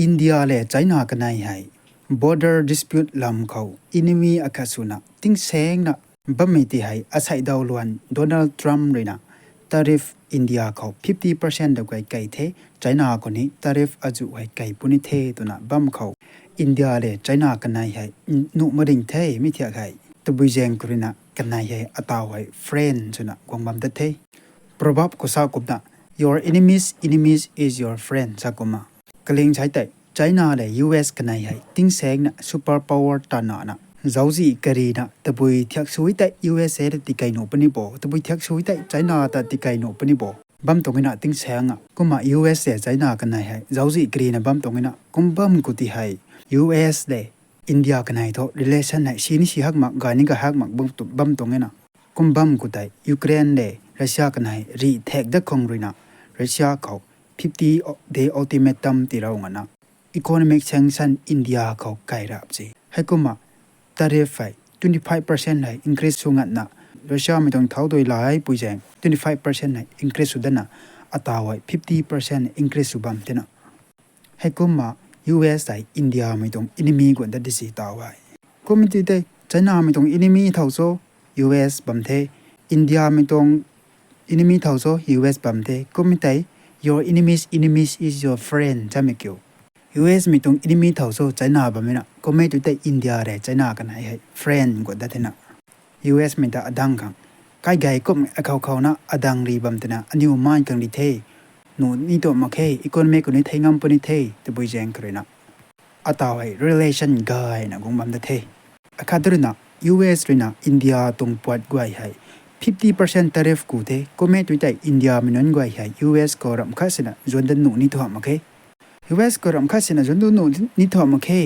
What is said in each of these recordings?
อินเดียและไชน่ากันให้ border dispute ลำเขา enemy อาคาสุนะติ้งเซงนะบ่มีที่ให้อาศัยดาวล้วนโดนัลด์ทรัมป์เลยนะ Tariff อินเดียเขา 50% ดอกไก่เทไชน่าคนนี้ Tariff อาจุให้ไก่ปุนิเทตัวนะบ่มเขาอินเดียและไชน่ากันให้นุมริงเทไม่เทียให้ตบุยเจงกรีนะกันให้อัตาวให้ friend สุนะกวางบัมเทประวัติก็สากุบนะ your enemies is your friend สักมากลิงใช้แต่ไชน่าและ US กันให้ติ้งเซงนะ super power ตานานะเจ้าจีกรีนะตบุยเทียกช่วยแต่ USA ติไกโนปนิโบตบุยเทียกช่วยแต่ไชน่าติไกโนปนิโบบัมตรงนี้นะติ้งเซงอ่ะก็มา US และไชน่ากันให้เจ้าจีกรีนะบัมตรงนี้นะกุมบัมกุติให้ US และอินเดียกันให้ทอ relation ให้ชีนิชิฮักมักกานิกฮักมักบัมตรงนี้นะกุมบัมกุติยูเครนและรัสเซียกันให้รีเทคดักคงรีนะรัสเซียเขา50 day ultimatum ตีเรางั้นนะ economic sanction อินเดียเขาไกลรับจีให้กุมาTariff ให้ 25% ให้ increase สุงันนะรัสเซียไม่ต้องเท่าโดยหลายปุยแจง 25% ให้ increase สุดนะอัตราไว้ 50% increase สุบัมเทนะให้กุมา US ให้อินเดียไม่ต้อง enemy กวนดัดดิสิตาไว้ก็ไม่ติดเลยไชน่าไม่ต้อง enemy เท่าโซ US บัมเทอินเดียไม่ต้อง enemy เท่าโซ US บัมเทก็ไม่ติด your enemies is your friend จะไม่เกี่ยวUS ไม่ต้อง enemy เท่าโซไชน่าบัมนะก็ไม่ติดแต่อินเดียและไชน่ากันให้ friend กวนดัดเทนะ US ไม่ต้องอดังกันใกล้ๆก็เขานะอดังรีบัมเทนะอันนี้มันกันดีเทหนูนี่ตัวมาแค่อีกคนไม่คนนี้ไทยงามปนิเทตบุยแจงกรีนะอัตราไว้ relation กายนะกงบัมเทอาคาดรินะ US รีนะอินเดียตรงปวดกวยให้ 50% tariff กูเทก็ไม่ตัวใจอินเดียมันนั่นกวยให้ US ก็รำคาญนะจนดันหนูนี่ตัวมาแค่ US ก็รำคาญนะจนดันหนูนี่ตัวมาแค่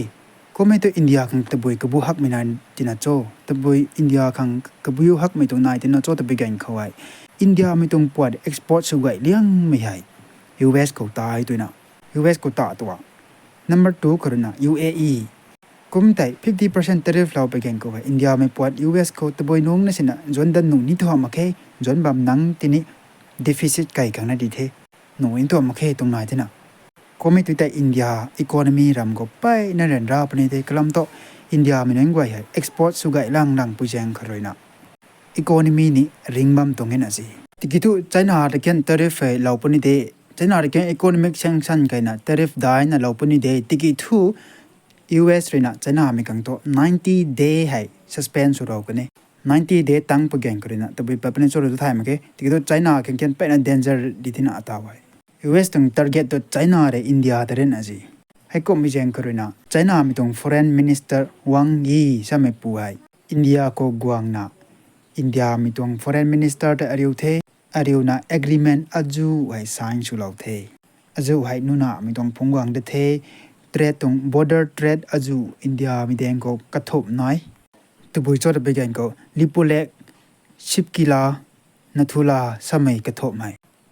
ก็ไม่ตัวอินเดียขังตบุยกบุฮักไม่นานตินาโจตบุยอินเดียขังกบุยฮักไม่ตรงนายตินาโจตบุยกันเขาไว้อินเดียไม่ตรงปวด export สุกัยเลี้ยงไม่ให้US ก็ตายตัวนะ US ก็ตายตัว number 2คือนะ UAE กุมแต่ 50% tariff เราไปแข่งกับอินเดียไม่ปวด US ก็ตะบอยนุ่งนั่นสินะจนดันหนูนี่ตัวมาแค่จนแบบนังทีนี้ deficit ไก่กันนะดีเทหนูอินตัวมาแค่ตรงไหนที่นะก็ไม่ตัวแต่อินเดีย economy รำก็ไปนั่นเรื่องราวปนิเทกลัมโตอินเดียไม่นั่งไว้ให้ export สุกัยลังปุจแจงขรอยนะ economy นี่ริงบัมตรงนี้นะสิที่คิดว่าไชน่าตะเกียน tariff เราปนิเทไชน่าตะเกียน economic sanction กันนะ tariff ได้นะเราปนิเทที่คิดว่าUS รีนะไชน่าไม่กังโต90 day ให้ suspend สุดเรากันเนี่ย90 day ตั้งปะแกงกันนะแต่ไปเป็นสุดท้ายมั้งแค่ที่คิดว่าไชน่าแข่งเป็น danger ดีที่น่าอัตราไว้ US ต้อง target ตัวไชน่าและอินเดียแต่เรื่องอะไรให้ก็มีแจ้งกันนะไชน่าไม่ต้อง foreign minister วังยีใช่ไหมป่วยอินเดียก็กวางนะอินเดียไม่ต้อง foreign minister แต่อาริวนะ agreement อาจูให้ sign สุดเราเทอาจูให้นู่นน่ะไม่ต้องพงกวางเดเทtrade ตรง border trade อาจูอินเดียมีแดงก็กระทบน้อยตัวบุยโจทย์ไปกันก็ลิปูเล็กชิบกิลานัทุลาสมัยกระทบไหม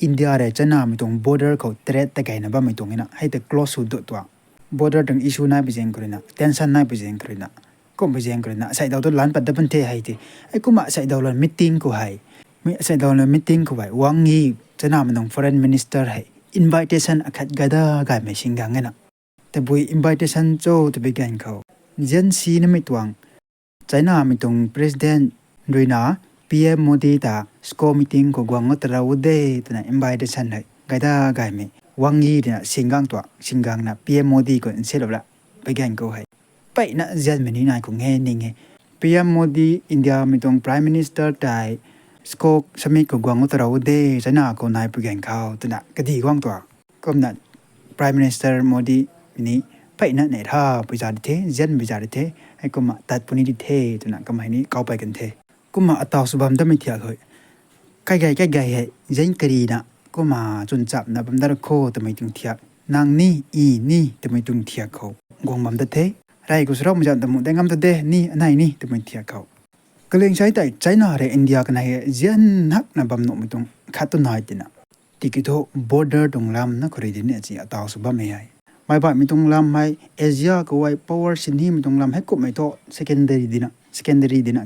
อินเดียและไชน่ามีตรง border เขา trade แต่ไกลนะบ้าไม่ตรงนี้นะให้แต่ close สุดตัว border ตรง issue น่าไปแจ้งกันนะ tension น่าไปแจ้งกันนะก็ไปแจ้งกันนะใส่ดาวตัวล้านปัดดับเบิลเทให้ทีไอ้กูมาใส่ดาวล้าน meeting กูให้ไม่ใส่ดาวล้าน meeting กูไว้วังงี้ไชน่ามีตรง foreign minister ให้ invitation อาคัดกระดาไกลไม่ชิงกังเนาะแต่บุย invitation โจ้ตัวไปกันเขาเจนซีนั่นไม่ตวงไชน่าไม่ตรง president ด้วยนะ PM โมดีตาสกอมีติ้งก็กวางอัตราวุฒิตัวนั้น invitation ให้ไกด์ไกด์ไม่วังยี่เนี่ยสิงกังตัวสิงกังนะ PM โมดีก็เสร็จแล้วไปกันเขาให้ไปนะเจนไม่นี่นายก็เงี้ยนี่ไง PM โมดีอินเดียไม่ตรง prime minister ได้สกอสมิก็กวางอัตราวุฒิไชน่าก็นายไปกันเขาตัวนั้นก็ดีกวางตัวก็นั่น prime minister โมดีนี่ไปนั่นเนี่ยถ้าไปจ่ายเทเจนไปจ่ายเทให้ก็มาตัดปุ่นนี้เทตัวนั้นก็ไม่นี่เขาไปกันเทก็มาอัตราสุบัมได้ไม่เที่ยงเลยใกล้ให้เจนกรีนะก็มาจนจับนะบัมดาร์โคแต่ไม่ถึงเที่ยงนางนี่แต่ไม่ถึงเที่ยงเขากวางบัมได้เทไรก็สระมันจะแต่หมดได้งามตัวเดนี่อันไหนนี่แต่ไม่เที่ยงเขาก็เลยใช้แต่ไชน่าและอินเดียกันให้เจนนักนะบัมโนไม่ต้องขัดตัวน้อยตินะที่คิดว่า border ตรงลำนะคนดีเนี่ยจีอัตราสุบัมไม่ให้ไม่บ่อยไม่ต้องลำให้เอเชียก็ไว้ power สินี่ไม่ต้องลำให้ก็ไม่โต secondary ดีนะ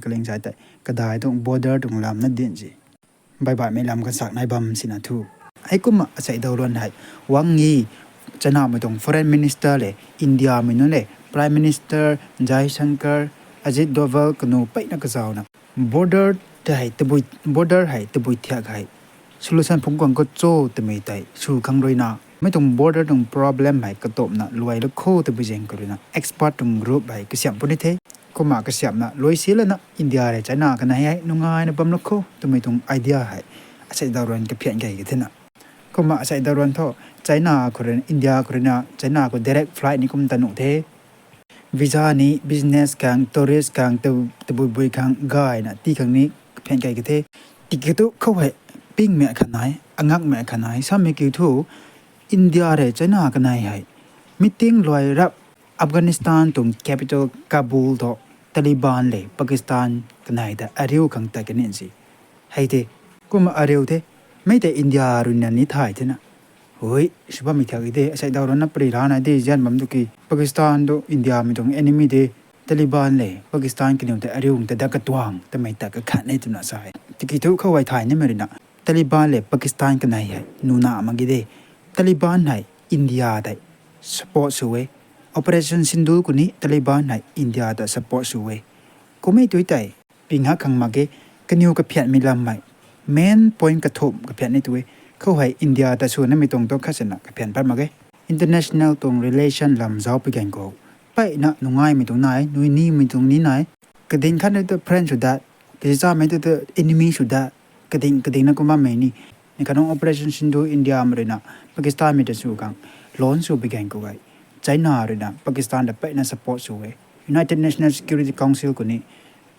ก็เลยใช้แต่ก็ได้ตรง border ตรงลำนั่นเด่นจีบ่อยไม่ลำกันสักในบัมสินะทูให้ก็มาใส่ดาวล้วนให้วังงี้ จะน่าไม่ต้อง foreign minister เลยอินเดียไม่นู้นเลย prime minister จายชังเกอร์อจิตโดเวลก็นูไปนักเจ้านะ border จะให้ตะบุย border ให้ตะบุยเทียกให้ solution ผมกวางก็โจ้ตะไม่ได้ชูขังด้วยนะไม่ต้อง border ต้อง problem ให้กระตบนะรวยแล้วโคตะบุยเจงก็ด้วยนะ export ต้อง group ให้ก็เสียมปุ่นเทก็มากระเสียมนะรวยเสียแล้วนะอินเดียเลยจะน่ากันไหนให้นุ่งง่ายนะบัมลูกโคตัวไม่ต้องไอเดียให้อาศัยดาวรันกับเพียงใหญ่กันเถอะนะก็มาอาศัยดาวรันท่อใจน่าคนอินเดียคนน่ะใจน่าก็ direct flight นี่ก็มันตันอุเทวีซ่านี้ business กัง tourist กังตัวบุยกังง่ายนะที่ครั้งนี้เพียงใหญ่กันเถอะที่เกิดเข้าไปปิ้งแม่ขนาดอ่างแม่ขนาดซ้ำไม่กี่ทูอินเดียเลยใจน่ากันไหนให้มิ팅ลอยรับอัฟกานิสถานตรง capital กาบูลท่อตาลิบันเลยปากีสถานกันไหนแต่อาริวขังแต่กันนี่สิให้เถอะก็มาอาริวเถอะไม่แต่อินเดียรุนแรงนี่ถ่ายเถอะนะเฮ้ยชิบะไม่เท่ากันเถอะใส่ดาวนั้นปริรานะเดจันบัมตุกีปากีสถานดูอินเดียไม่ต้อง enemy เถอะตาลิบันเลยปากีสถานกันอยู่แต่อาริวแต่ดักกระตวงแต่ไม่แต่ก็ขัดในจุดนั้นใช่ที่คิดว่าเขาไว้ถ่ายนี่ไม่รู้นะตาลิบันเลยปากีสถานกันไหนให้นูน่ามังกิเดตาลิบันให้อินเดียได้ support สวย Operation Sindu กุนี้ตาลิบันให้อินเดียได้ support สวยก็ไม่ตัวใจปิงหักขังมาเกกันอยู่กับเพียรมีลำใหม่ main point กระทบกับเพียรในตัวเขาให้อินเดียแต่ส่วนนั้นไม่ตรงตัวข้าศึกนะกับเพียรปัดมาเก international ตรง relation ลำเจ้าไปกันก็ไปนะนุ่งง่ายไม่ตรงไหนนุ่ยนี่ไม่ตรงนี้ไหนกระดิ่งขั้นตัว friend สุดได้กระดิ่งจ้าไม่ตัว enemy สุดได้กระดิ่งนั่นก็มาไม่นี่ในการของ Operation Sindu อินเดียมาเลยนะปากีสถานไม่ได้สู้กันล้นสู้ไปกันก็ไว้ใจน่าเลยนะปากีสถานได้ไปนะ support สวย United Nations Security Council กุนี้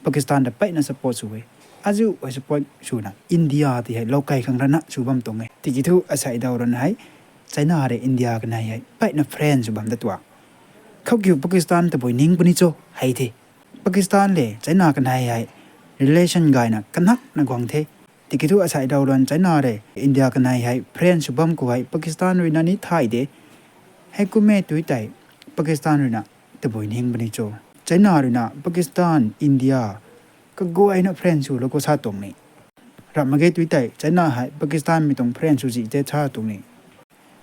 ปากีสถานได้ไปนะ support สวยอาจูไว้ support สู้นะอินเดียที่ให้โลกไกลขังระนะสู้บัมตรงไงที่คิดว่าอาศัยดาวรันให้ใจน่าเลยอินเดียกันให้ไปนะ friend สู้บัมตัวเขาเกี่ยวปากีสถานแต่บ่อยนิ่งปุ่นนี่โจให้เถปากีสถานเลยใจน่ากันให้ relation ไงนะกันนักนักกวางเถที่คิดว่าอาศัยดาวรันใจน่าเลยอินเดียกันให้ friend สู้บัมกูให้ปากีสถานวินานี้ไทยเดให้กูแม่ตัวใจปากีสถานวินาแต่บ่อยนิ่งปุ่นนี่โจใจน่าเลยนะปากีสถานอินเดียก็กูไอ้นะเพื่อนสู้แล้วก็ชาตรงนี้รับมาเกตุยใจใจน่าให้ปากีสถานมีตรงเพื่อนสู้จีเจ้าชาตรงนี้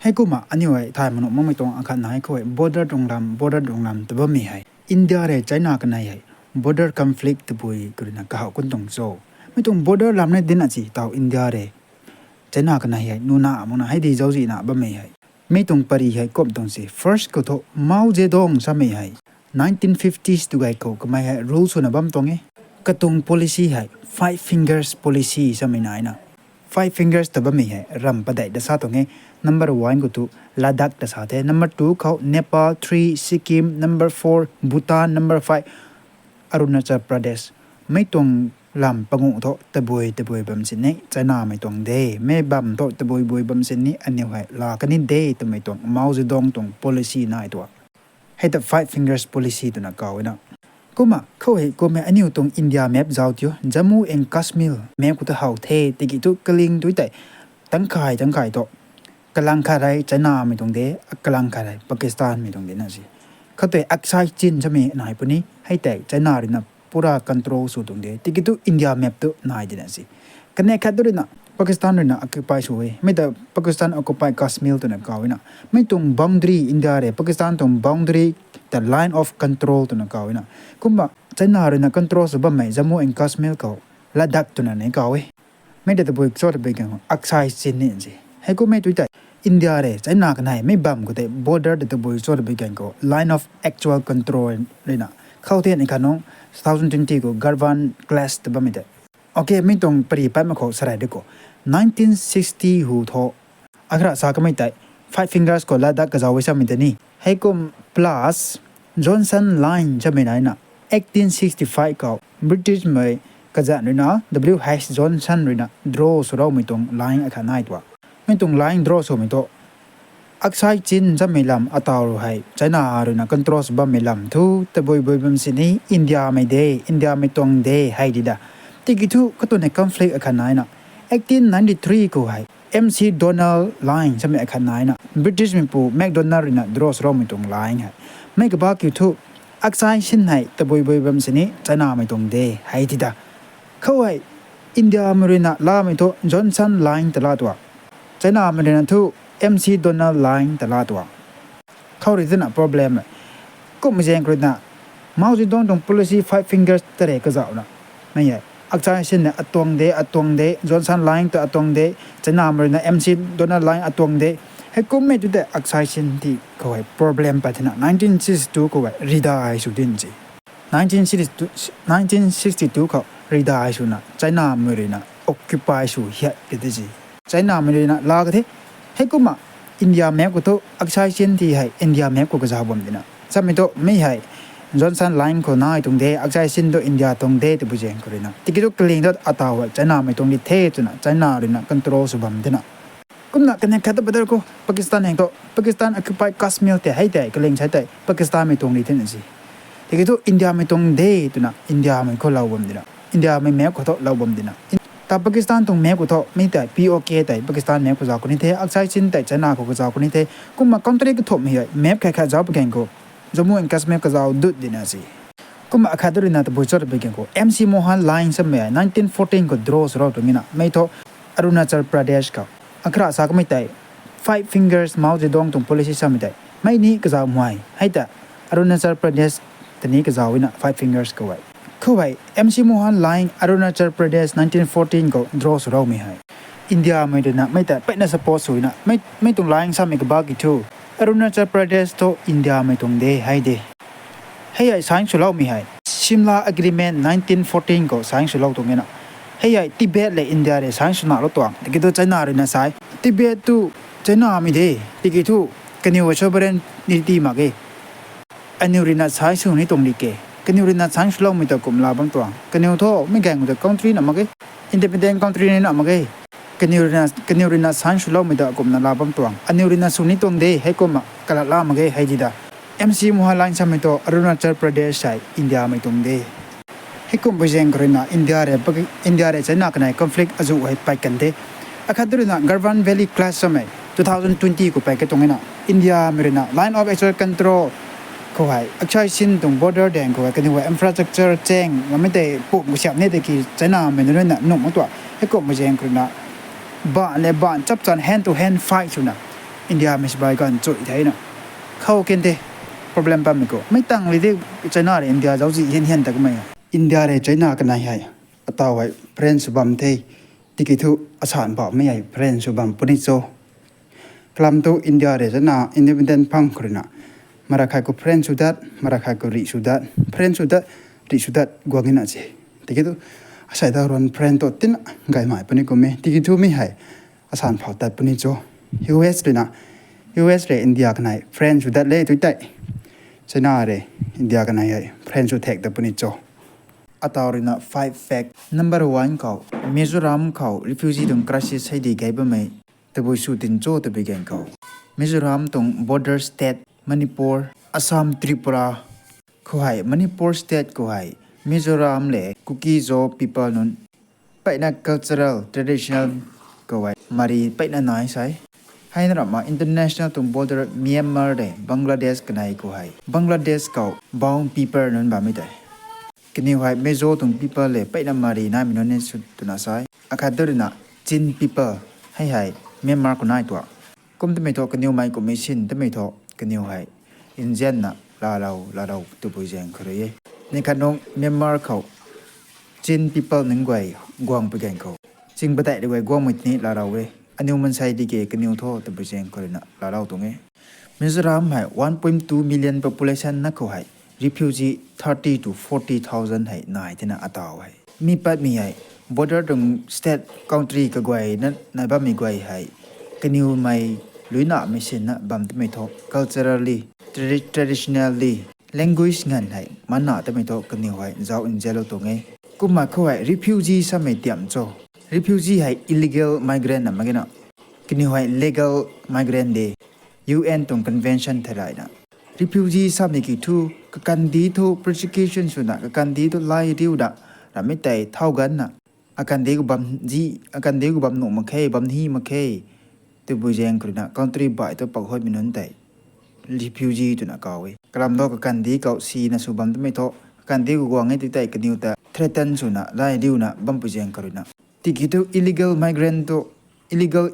ให้กูมาอันนี้ไว้ถ่ายมันออกมาไม่ตรงอาคารไหนเขาไว้ border ตรงลำ border ตรงลำแต่ว่าไม่ให้อินเดียเลยใจน่ากันไหนให้ border conflict แต่บ่อยก็เลยนะก็เขาคนตรงโซไม่ตรง border ลำเนี่ยเดินอะไรต่ออินเดียเลยใจน่ากันไหนให้นู่นน่ะมันน่ะให้ดีเจ้าจีน่ะบ่ไม่ให้ไม่ตรงปริให้กบตรงสิ first ก็โตมาเจดงซะไม่ให้1950s ตัวไอ้เขาก็ไม่ให้ rules นะบัมตรงไงก็ตรง policy ให้ five fingers policy ซะไม่นายนะ five fingers แต่บ่ไม่ให้รำประเดี๋ยวซะตรงไง number 1 ก็ตัวลาดักแต่ซะเท่ number 2 เขา Nepal 3 Sikkim number 4 Bhutan number 5 Arunachal Pradesh ไม่ตรงลำปะงุโตตะบวยบัมสินนี้ใจน่าไม่ตรงเดไม่บัมโตตะบวยบัมสินนี้อันนี้ให้ลากันนี่เดแต่ไม่ตรงมาอุดงตรง policy นายตัวให้แต่ five fingers policy ตัวนักเก่านะก็มาเขาให้ก็ไม่อันนี้ตรงอินเดียแมปจ้าวที่จมูกเองคัสมิลแมปกูจะหาเทติกิตุกลิงด้วยแต่ตั้งขายโตกำลังขายใจน่าไม่ตรงเดกำลังขายปากีสถานไม่ตรงเดนั่นสิเขาแต่อักษรจีนจะมีนายปุ่นนี้ให้แต่ใจน่าเลยนะpura control su tung de tikitu india map tu nai de si kane khat du na pakistan na occupy su we me da pakistan occupy kashmir tu na ka we na me tung boundary india re pakistan tung boundary the line of control tu na ka we na kumba china re na control su ba mai jammu and kashmir ko ladakh tu na ne ka we me da boy so de be kan aksai sin ni si he ko me tu tai india re china ka nai me bam ko de border de boy so de be kan ko line of actual control le na khau the ni kan no 2020 को Galwan Class ตบไม่ได้โอเคไม่ต้องปริปัดมาขอสลายดีกว่า1960หูทออัคราสากไม่ได้ Five Fingers ก็ลาดักก็จะเอาไว้ซ้ำไม่ได้นี่ให้กุม plus Johnson Line จะไม่ได้นะ1865ก็ British ไม่ก็จะนี่นะ W.H. Johnson นี่นะ draw สุดเราไม่ต้อง line อาคารไหนตัวไม่ต้อง line draw สุดไม่ต้องอักษรจีนจะไม่ลำอัตราให้ใจน่าเลยนะคอนโทรลบ้าไม่ลำทุกแต่บ่อยบัมสินี้อินเดียไม่ได้อินเดียไม่ตรงได้ให้ดีดาที่กิทุก็ตัวในคอนฟ lict อาคารไหนนะ1893ก็ให้ MC Donald Line จะไม่อาคารไหนนะ British มีผู้ McDonald นะ draw เราไม่ตรง line ให้ไม่ก็บ้ากิทุอักษรจีนให้แต่บ่อยบัมสินี้ใจน่าไม่ตรงได้ให้ดีดาเขาให้อินเดียไม่รู้นะลาไม่ตรง Johnson Line ตลอดตัวใจน่าไม่รู้นะทุกMC Donald Line ตลาดตัว เข้าเรื่องน่ะ problem เลยก็ไม่ใช่คนน่ะมาอุดมตรง policy five fingers แต่เด็กก็จะเอาน่ะไม่ใช่อักษรเช่นเนี่ยอัตวงเดจอห์นสันไลน์ตัวอัตวงเดจะนำมาเลยนะ MC โดนัลด์ไลน์อัตวงเดให้ก็ไม่จุดเด็กอักษรเช่นที่เขาให้ problem ไปที่น่ะ1962เขาให้ redirect สุดจริง1962เขา redirect สุดน่ะจะนำมาเลยนะ occupy สุดเหี้ยเด็ดจีจะนำมาเลยนะลากที่ให้ก็มาอินเดียแมปก็ตัวอักษรเช่นที่ให้อินเดียแมปก็จะบ่มดีนะสมัยตัวไม่ให้จอห์นสันไลน์คนน่าตรงเดอักษรเช่นตัวอินเดียตรงเดตัวบุญเจงคนนะที่คิดว่าเกลียงตัวอัตาวจะนำมาตรงนี้เท่จุนะจะนำเลยนะ control สุบัมดีนะก็น่ะกันเนี่ยแค่ตัวประเดี๋ยวก็ปากีสถานเองตัวปากีสถาน occupy กัสมิลแต่ให้แต่เกลียงใช้แต่ปากีสถานไม่ตรงนี้เท่านั้นสิที่คิดว่าอินเดียไม่ตรงเดตัวนะอินเดียไม่เขาเล่าบ่มดีนะอินเดียไม่แมปก็ตัวเล่าบ่มดีนะแต่ปากีสถานตรงแมปก็ตัวไม่แต่ POK แต่ปากีสถานแมปก็จะคนนี้เท่อักษรเช่นแต่จะนำก็จะคนนี้เท่ก็มา country ก็ถมให้แมปแค่จะเอาไปแข่งก็จมูกกัสมิลก็จะเอาดุดดีนะสิก็มาอาคาดูนะตัวบุญชดไปแข่งก็ MC โมฮันไลน์สมัย1914ก็ draw สุดตรงนี้นะไม่ตัวอรุณาจัลประเทศก็อักขระสักไม่แต่five fingers มาจะดองตรง policy สมัยแต่ไม่นี้ก็จะมวยให้แต่อรุณาจัลประเทศแต่นี้ก็จะวินะ five fingers ก็ไว้คือไว้ MC โมฮันไลน์อรุณาจัลประเทศ1914ก็ draw สุดเราไม่ให้อินเดียไม่ได้นะไม่แต่เป็น support สุดนะไม่ตรงไลน์สมัยก็บากิทูอรุณาจัลประเทศโตอินเดียไม่ตรงเดให้เดให้ไอ้สังสุดเราไม่ให้ชิมลา agreement 1914ก็สังสุดเราตรงนี้นะให้ไอ้ทิเบตและอินเดียเลยสังสุดน่าเราตัวแต่ก็ตัวไชน่าเลยนะสายทิเบตตัวไชน่าไม่ได้ที่ก็ตัวกันอยู่ว่าชอบเรียนนิติมาเกอันนี้เรียนสายสุดนี้ตรงนี้เกกันอยู่เรียนสังสุดเราไม่ต้องกุมลาบังตัวกันอยู่ทั่วไม่แข่งกับ country นะมาเก independent country นี่นะมาเกกันอยู่เรียนสังสุดเราไม่ต้องกุมนาลาบังตัวอันนี้เรียนสุดนี้ตรงเดให้กุมกะละลามาเกให้ดีดาMC โมฮันไลน์สมัยตัวอรุณาจัลประเทศใช่อินเดียไม่ตรงเดให้กุมไปเจงกรีน่าอินเดียเร่จะนักใน conflict อาจุให้ไปกันเดอาคาดูนะ Galwan Valley class สมัย2020ก็ไปกันตรงนี้นะอินเดียไม่รู้นะ line of actual control เขาให้อักษรชินตรง border แดงเขาให้กันที่ว่า infrastructure แจ้งว่าไม่ได้ปุ๊บมุขยับเนี่ยแต่กี่ไชน่าไม่รู้นะนุ่มตัวให้กุมไปเจงกรีน่าบ้านและบ้านจับจัน hand to hand fight ชุนะอินเดียไม่สบายกันจุดไทยนะเข้ากันเดproblem ปั๊มก็ไม่ตั้งเลยที่ไชน่าเลยอินเดียเจ้าสิเห็นแต่ก็ไม่อินเดียเลยไชน่ากันไหนให้อัตราไว้เพื่อนสุบัมเทที่กิทุอาสานบอกไม่ใหญ่เพื่อนสุบัมปุนิโซกลัมตัวอินเดียเลยไชน่าอินดิเพนเดนต์พังครินะมาราคาก็เพื่อนสุดัดมาราคาก็ริสุดัดเพื่อนสุดัดริสุดัดกว่ากินอะไรที่กิทุอาศัยดาวรอนเพื่อนตัวตินไงหมายปุนิก็ไม่ที่กิทุไม่ให้อาสานเผาตัดปุนิโซ US เลยนะ US เลยอินเดียกันไหนเพื่อนสุดัดเลยตัวใหญ่ไชน่าเลยอินเดียกันไหนเพื่อนสุดแท็กแต่ปุนิโจอัตราเรื่อง five fact number one เขามิโซรัมเขา refugee ตรง crisis ให้ดีไงบ้างไหมแต่บุษสุดินโจแต่เป็นไงเขามิโซรัมตรง border state มณิปุรอัสสัมทริปุราเขาให้มณิปุร state เขาให้มิโซรัมเลยคุกกี้โจ people นั้นไปนัก cultural traditional เขาให้มารีไปนักไหนใช่ให้นำมา international ตรง border Myanmar เลยบังกลาเทศกันไหนเขาให้บังกลาเทศเขา bound people นั้นแบบไม่ได้กันนี่ว่ามิโซตรง people เลยไปนำมารีน่ามีน้อยนิดสุดตัวน่าใช่อาคาดูนะจีน people ให้เมียนมาร์คนไหนตัวก็ไม่ต้องกันนี่ไม่ก็ไม่ชินแต่ไม่ต้องกันนี่ว่าอินเดียนะลาเราตัวผู้หญิงคนนี้นี่ขนมเมียนมาร์เขาจีน people หนึ่งไว้กวางไปกันเขาจริงประเทศด้วยกวางไม่นี่ลาเราเว้อันนี้มันใช่ดีเกกันนี่ทั่วตัวผู้หญิงคนนี้ลาเราตรงนี้มิโซรัมให้ 1.2 million population นักเขาให้ refugee 30 to 40,000 ให้นายที่น่าอัตราไว้มีปัจมีให้ border ตรง state country ก็ไว้นั่นนายบ้ามีไว้ให้กันนี่ไม่ลุยหน้าไม่เช่นนะบัมที่ไม่ทอ culturally traditionally language งั้นให้มันหน้าที่ไม่ทอกันนี่ไว้เจ้าอินเจลตรงนี้กุมมาเขาให้ refugee สมัยเตรียมโจ refugee ให้ illegal migrant นะมั้งนะกันนี่ไว้ legal migrant เด UN ตรง convention เท่าไรนะrefugee สมัยกี่ทูกันดีทู persecution สุดนะกันดีทูไล่ดิวดะแต่ไม่แต่เท่ากันนะอาการดีกว่าบัมจีอาการดีกว่าบัมหนุ่มมาแค่บัมฮีมาแค่ตัวบุญยังคนน่ะ country บ่ายตัวปักหอยมีนั่นแต่ refugee ตัวน่ะเก่าเว้ยกลัมดอกกันดีเก่าซีนะสุบัมตัวไม่ท้อกันดีกว่าไงตัวแต่กันนิวแต่ threaten สุดน่ะไล่ดิวน่ะบัมบุญยังคนน่ะที่คิดตัว illegal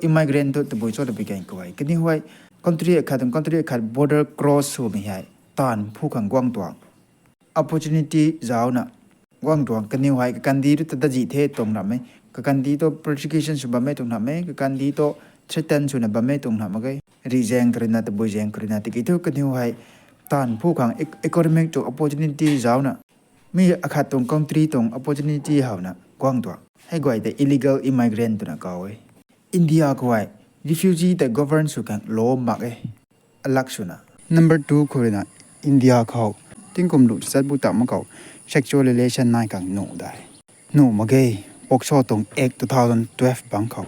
immigrantตัวตัวบุญชอบตัวไปแข่งกันไว้กันนี่ไว้ country ขัดตรง country ขัด border cross สูไม่ใช่ตานผู้ขังกว้างตัว opportunity เจ้าน่ะกว้างตัวกันนิวไฮกันดีรู้ตัดจีเทตรงนั้นไหมกันดีตัว persecution สุบไม่ตรงนั้นไหมกันดีตัว threaten สุนับไม่ตรงนั้นมั้ง resign กระนั้นแต่บุยแจงกระนั้นแต่กิจกันนิวไฮตานผู้ขัง economic ตัว opportunity เจ้าน่ะมีขัดตรง country ตรง opportunity เฮาน่ะกว้างตัวให้กว่าแต่ illegal immigrant ตัวน่ะก็ไว้ India ก็ไว้ refugee แต่ govern สุกัน law มากลักษณะ number 2คือนะ India เขาทิ้งกลุ่มหลุดสัตว์บุตรมันเขา sexual relation นายกันหนูได้หนูมาเกยปกชอตรงเอก2012บังเขา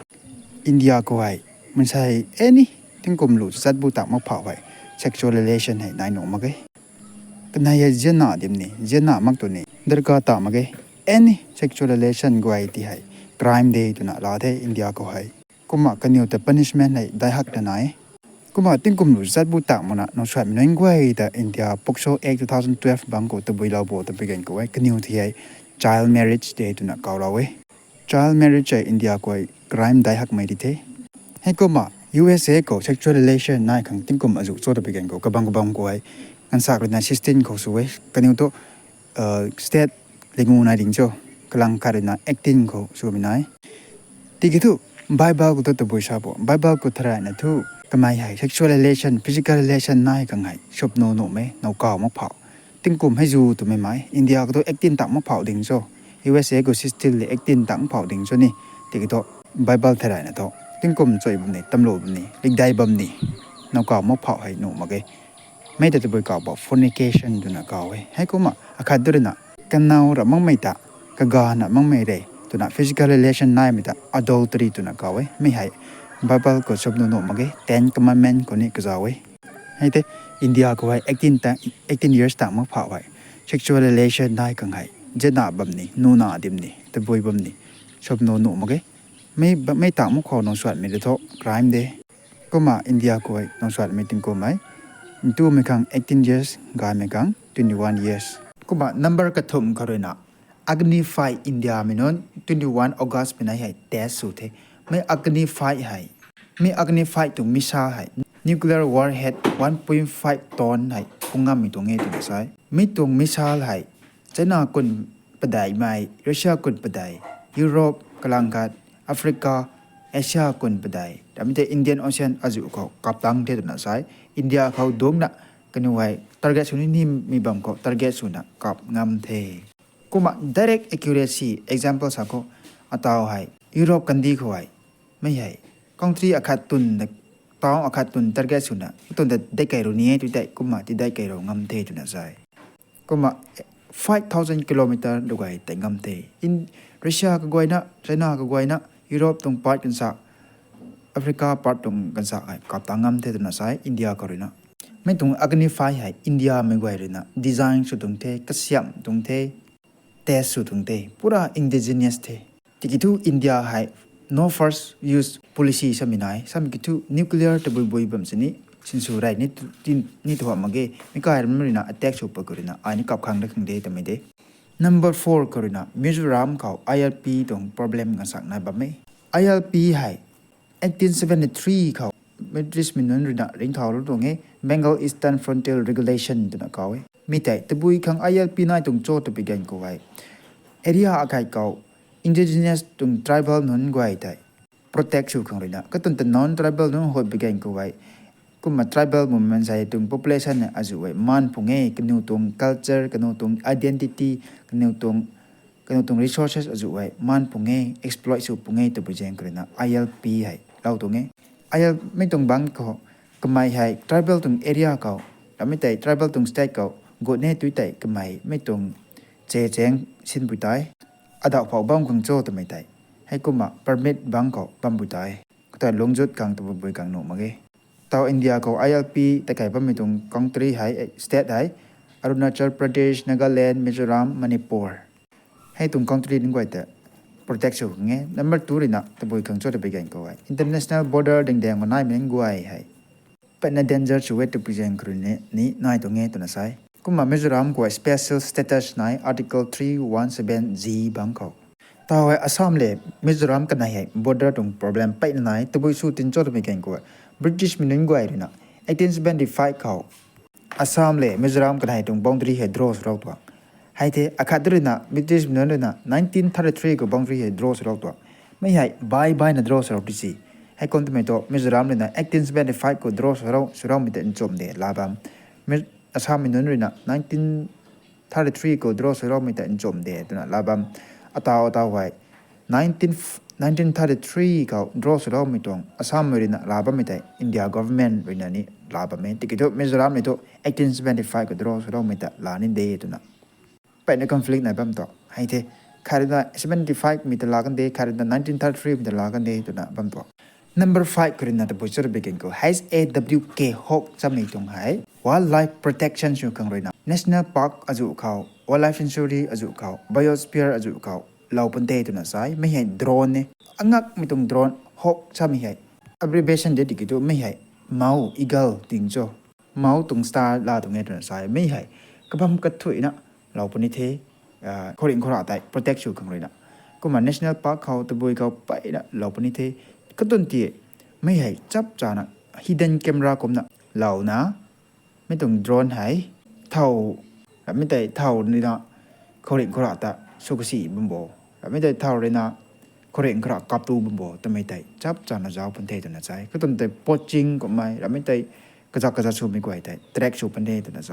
India ก็ไว้มันใช่นี่ทิ้งกลุ่มหลุดสัตว์บุตรมันเผาไว้ sexual relation ให้นายหนูมาเกยกันนายเจน่าเดิมนี่เจน่ามักตัวนี้เด็กก็ตามมาเกยนี่ sexual relation ก็ไว้ที่ให้ crime day ตัวน่ะลาเท India ก็ไว้ก็มากันอยู่แต่ punishment ให้ได้หักแต่ไหนก็มาติ้งกลุ่มหลุดสัตว์บุตรมันนะน้องชายมันยังไงแต่อินเดียปกโชเอก2012บังก็ตะบุยเราโบตะไปกันก็ไว้กันอยู่ที่ไอ้ child marriage day ตัวน่ะเก่าเราไว้ child marriage อินเดียก็ไอ้ crime ได้หักไม่ดีเท่ให้ก็มา USA ก็ sexual relation นายขังติ้งกลุ่มอายุโซตะไปกันก็กระบังก็ไว้กันสักเลยนะ system เขาสวยกันอยู่ตัว state เลี้ยงงูนายดิ้งโจกำลังการเลยนะ acting เขาสวยไม่นายที่กี่ทุก Bible ก็ตัวบุยชาบ Bible ก็ทรายนะทุกก็ไม่ให้ sexual relation physical relation นายกันไงชอบโนไหมโนเก่ามักเผาติ้งกลุ่มให้ดูตัวไม่ไหมอินเดียก็ตัว acting ต่างมักเผาดิ้งโจ USA ก็ system เลย acting ต่างเผาดิ้งโจนี่ที่กี่ตัว Bible ทรายนะตัวติ้งกลุ่มจ่อยแบบนี้ตำรวจแบบนี้ลิกได้แบบนี้โนเก่ามักเผาให้หนูมาเกยไม่แต่ตัวบุยเก่าบอก fornication ตัวน่ะเก่าไว้ให้ก็มาอาคาดุรินะกันนาวระมั่งไม่ตะกะกานะมั่งไม่ได้ตัวน่ะ physical relation นายไม่ตะ adultery ตัวน่ะเก่าไว้ไม่ให้Bible ก็ชอบโน้มาเกย Ten Commandment ก็นี่ก็จะไว้ให้แต่อินเดียก็ไว้18 years ต่างมักเผาไว้ sexual relation ได้กันไงเจน่าแบบนี้นูน่าดิมนี่แต่บุยแบบนี้ชอบโน้มาเกยไม่ต่างมักขอน้องสวดไม่ได้ท้อ crime day ก็มาอินเดียก็ไว้น้องสวดไม่ถึงก็ไม่ตัวไม่คัง18 years กายไม่คัง21 years ก็มา number กระทุ่มเขาเลยนะ Agnify India ไม่นอน21 August เป็นไงเตะสุดเทไม่Agnifyให้ไม่ Agnify ตรงมิซาให้ nuclear warhead 1.5 ton ให้พุ่งงามีตรงเงี้ยตัวนี้ใช่ไม่ตรงมิซาให้จีน่าคนปะไดไม่รัสเซียคนปะไดยุโรปกลางกัดแอฟริกาเอเชียคนปะไดแต่ไม่ใช่อินเดียนโอเชียนอาจุเขากับตังเทตัวนี้ใช่อินเดียเขาดวงน่ะกันอยู่ไว้ target ส่วนนี้มีบางเขา target ส่วนน่ะกับงามเทก็มา direct accuracy example สักก็อัตราให้ยุโรปกันดีเขาไว้ไม่ใช่กองที่อาคาตุนต้องอาคาตุน target ส่วนน่ะตุนแต่ได้ไกลรู้นี้ที่ได้ก็มาที่ได้ไกลรู้งามเทตัวนี้ใช่ก็มา 5,000 kilometer ดูไว้แต่งามเทอินรัสเซียก็ไว้นะไชน่าก็ไว้นะยุโรปตรงพาร์ทกันสักแอฟริกาพาร์ทตรงกันสักไอ้กับต่างงามเทตัวนี้ใช่อินเดียก็เลยนะไม่ตรง Agnify ให้อินเดียไม่ไว้เลยนะดีไซน์สุดตรงเทกษยามตรงเทเตะสุดตรงเทปุระ indigenous เทที่คิดว่าอินเดียให้ no first use policy สมัยไหนสมัยคิดว่า nuclear ตะบุยแบบนี้สินสุดไรนี่ตัวมันเกไม่ก็ให้มันเลยนะ attack สุดปะก็เลยนะอันนี้กับครั้งแรกเดย์แต่ไม่ได้ number 4ก็เลยนะ Mizoram เขา ILP ตรง problem กันสักหน่อยแบบไม่ ILP ให้1873เขาไม่ได้สมินนั่นเลยนะเรื่องเท่ารู้ตรงนี้ Bengal Eastern Frontier Regulation ตัวนั้นเขาไว้ไม่แต่ตะบุยครั้ง ILP นั่นตรงโจทย์ตัวเป็นกันก็ไว้ area อาคายเขา indigenous ตรง tribal นั้นก็ไว้แต่ protect สุดครั้งเลยนะก็ตรงแต่ non tribal นั้นหัวเป็นกันก็ไว้ก็มา tribal movement ใส่ตรง population เนี่ยอาจจะไว้มันพงเงกันอยู่ตรง culture กันอยู่ตรง identity กันอยู่ตรง resources อาจจะไว้มันพงเง exploit สุดพงเงตัวเป็นกันก็เลยนะ ILP ให้เราตรงนี้ไม่ตรงบางก็ไม่ให้ tribal ตรง area เขาแต่ไม่แต่ tribal ตรง state เขากดเนตุยแต่ก็ไม่ตรงเจงสินบุตรอาดาวเผาบ้างคงโจ้แต่ไม่แต่ให้ก็มา permit บางเขาบัมบุตรก็แต่ลงจุดกลางตัวบุยกลางหนุ่มมาเกตาวอินเดียเขา ILP แต่ไก่บัมไม่ตรง country ให้ state ให้Arunachal Pradesh Nagaland Mizoram Manipur ให้ตรง country นึงไว้แต่protection ไง number 2เลยนะแต่บุยครั้งโจ้แต่ไปกันก็ไว้ international border แดงๆมันน่าเหมือนกวยให้เป็น danger ช่วยตัวไปกันคืนนี้น่าตัวเงี้ยตัวน่ะใช่ก็มา Mizoram กว่า special status ใน article 317Z บางเขาต่อไปอัสสัมเลย Mizoram กันไหนให้ border ตรง problem ไปไหนตัวบุยสู้ตินโจ้ตัวไปกันก็ไว้ British มันนึงกวยเลยนะ 1875เขาอาสามเลยมิโซรัมกันให้ตรงบองดรีเฮดรอสเราตัวให้เทอคาดรินะบิทิชเนินนะ1933ก็บองดรีเฮดรอสเราตัวไม่ให้บายนะดรอสเราดิสิให้คนที่ไม่ตัวมิโซรัมเลยนะ1875ก็ดรอสเราสุรามิเตนจมเดลาบัมอาสามมิเนินเลยนะ1933ก็ดรอสเรามิเตนจมเดตัวนะลาบัมอัตราไว้1933เขาดรอสเราไม่ตรงอาสามเลยนะลาบัมไม่ได้อินเดีย government เลยนะนี่ลาบัมไม่ติดตัวมิโซรัมเลยตัว1875ก็ดรอสเราไม่ได้ลานินเดตัวนะไปใน conflict ไหนบ้างต่อให้เทคารินา75มีตลากันเดคารินา1933มีตลากันเดตัวนะบ้างต่อ number 5คารินาตัวผู้ช่วยเบกินก็ HAWK 6จะมีตรงไหน wildlife protection ช่วยกันเลยนะ national park อาจุเขา wildlife sanctuary อาจุเขา biosphere อาจุเขาเราเป็นเดตัวนะใช่ไม่ให้ drone เนี่ยงักมีตรง drone 6จะไม่ให้ abbreviation เด็ดกี่ตัวไม่ให้ mouse eagle ติงโจ mouse ตรง star ลาตรงนี้ตัวนะใช่ไม่ให้ก็บัมกัดถุยนะเราปนิเทเขาเรียนเขาได้ protect ชูกันเลยนะก็มา national park เขาตะบุยเขาไปนะเราปนิเทก็ต้นทีไม่ให้จับจานะ hidden camera ก็นะเรานะไม่ต้อง drone ให้เท่าไม่ได้เท่านี่นะเขาเรียนเขาได้สุขสีบุ้มโบไม่ได้เท่าเลยนะเขาเรียนเขากับตูบุ้มโบแต่ไม่ได้จับจานะเจ้าพันเทตัวนะใจก็ต้นแต่ poaching ก็ไม่ไม่ได้กระจัดชูไม่กว่าแต่ track ชูพันเทตัวนะใจ